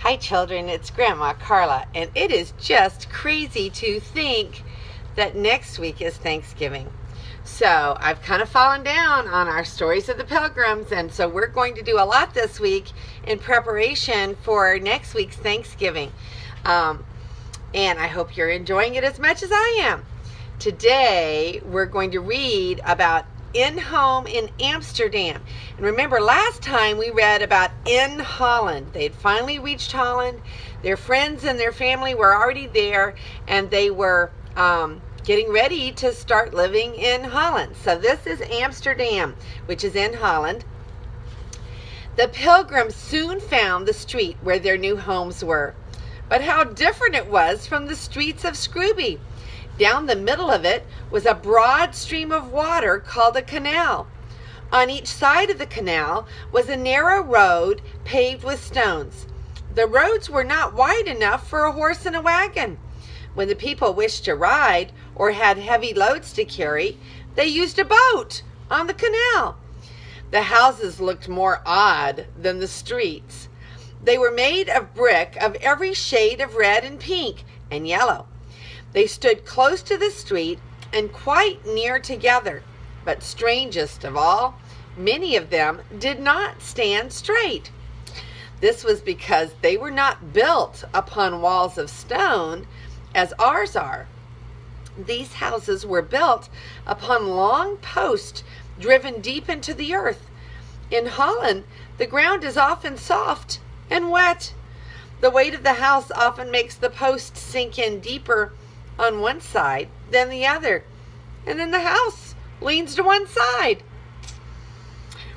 Hi children, it's Grandma Carla, and it is just crazy to think that next week is Thanksgiving. So I've kind of fallen down on our stories of the pilgrims, and so we're going to do a lot this week in preparation for next week's Thanksgiving. And I hope you're enjoying it as much as I am. Today we're going to read about in home in Amsterdam. And remember, last time we read about in Holland. They had finally reached Holland. Their friends and their family were already there, and they were getting ready to start living in Holland. So this is Amsterdam, which is in Holland. The pilgrims soon found the street where their new homes were. But how different it was from the streets of Scrooby. Down the middle of it was a broad stream of water called a canal. On each side of the canal was a narrow road paved with stones. The roads were not wide enough for a horse and a wagon. When the people wished to ride or had heavy loads to carry, they used a boat on the canal. The houses looked more odd than the streets. They were made of brick of every shade of red and pink and yellow. They stood close to the street and quite near together, but strangest of all, many of them did not stand straight. This was because they were not built upon walls of stone as ours are. These houses were built upon long posts driven deep into the earth. In Holland, the ground is often soft and wet. The weight of the house often makes the posts sink in deeper on one side than the other, and then the house leans to one side.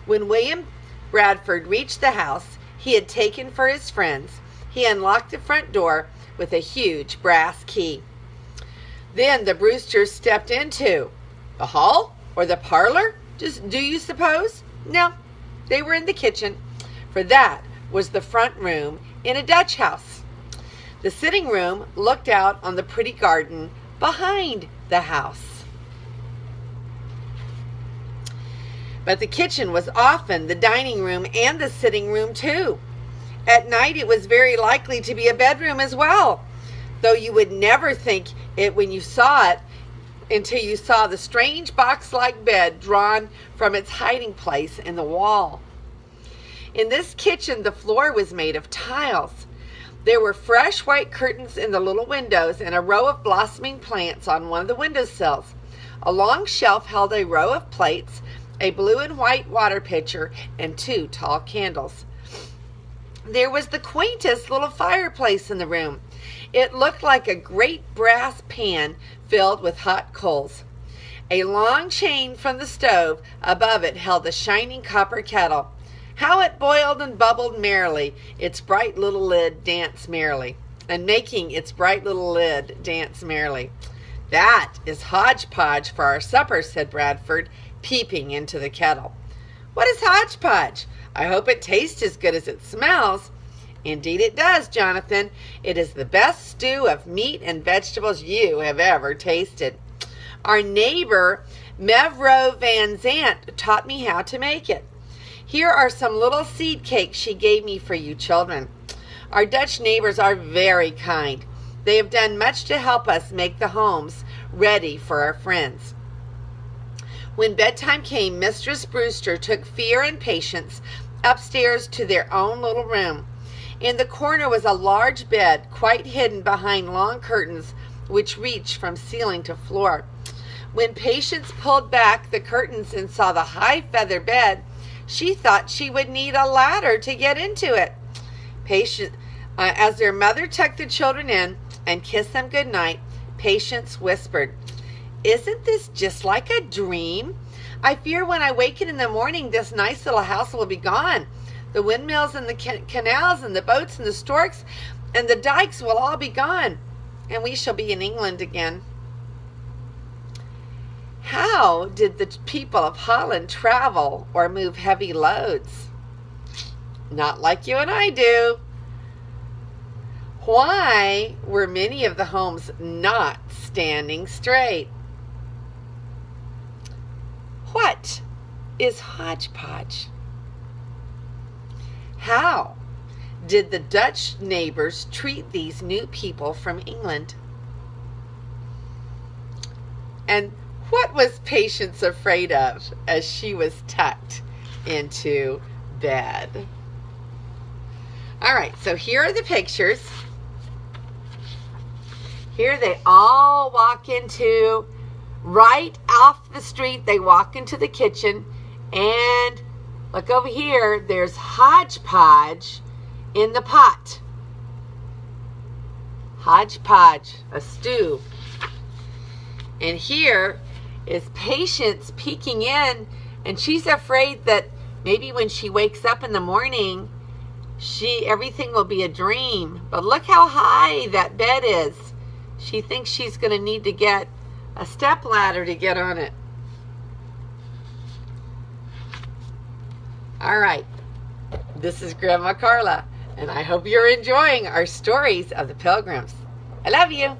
When William Bradford reached the house he had taken for his friends, he unlocked the front door with a huge brass key. Then the Brewsters stepped into the hall or the parlor, do you suppose? No, they were in the kitchen, for that was the front room in a Dutch house. The sitting room looked out on the pretty garden behind the house. But the kitchen was often the dining room and the sitting room too. At night it was very likely to be a bedroom as well, though you would never think it when you saw it until you saw the strange box-like bed drawn from its hiding place in the wall. In this kitchen the floor was made of tiles. There were fresh white curtains in the little windows and a row of blossoming plants on one of the windowsills. A long shelf held a row of plates, a blue and white water pitcher, and 2 tall candles. There was the quaintest little fireplace in the room. It looked like a great brass pan filled with hot coals. A long chain from the stove above it held a shining copper kettle. How it boiled and bubbled merrily, its bright little lid danced merrily, and making its bright little lid dance merrily. That is hodgepodge for our supper, said Bradford, peeping into the kettle. What is hodgepodge? I hope it tastes as good as it smells. Indeed it does, Jonathan. It is the best stew of meat and vegetables you have ever tasted. Our neighbor, Mevrouw van Zandt, taught me how to make it. Here are some little seed cakes she gave me for you children. Our Dutch neighbors are very kind. They have done much to help us make the homes ready for our friends. When bedtime came, Mistress Brewster took Fear and Patience upstairs to their own little room. In the corner was a large bed, quite hidden behind long curtains which reached from ceiling to floor. When Patience pulled back the curtains and saw the high feather bed, she thought she would need a ladder to get into it. As their mother tucked the children in and kissed them good night, Patience whispered, "Isn't this just like a dream? I fear when I waken in the morning this nice little house will be gone. The windmills and the canals and the boats and the storks and the dikes will all be gone, and we shall be in England again." How did the people of Holland travel or move heavy loads? Not like you and I do. Why were many of the homes not standing straight? What is hodgepodge? How did the Dutch neighbors treat these new people from England? And what was Patience afraid of as she was tucked into bed? All right, so here are the pictures. Here they all walk into, right off the street, they walk into the kitchen, and look over here, there's hodgepodge in the pot. Hodgepodge, a stew. And here is Patience peeking in, and she's afraid that maybe when she wakes up in the morning, everything will be a dream. But look how high that bed is. She thinks she's going to need to get a step ladder to get on it. All right, this is Grandma Carla, and I hope you're enjoying our stories of the Pilgrims. I love you.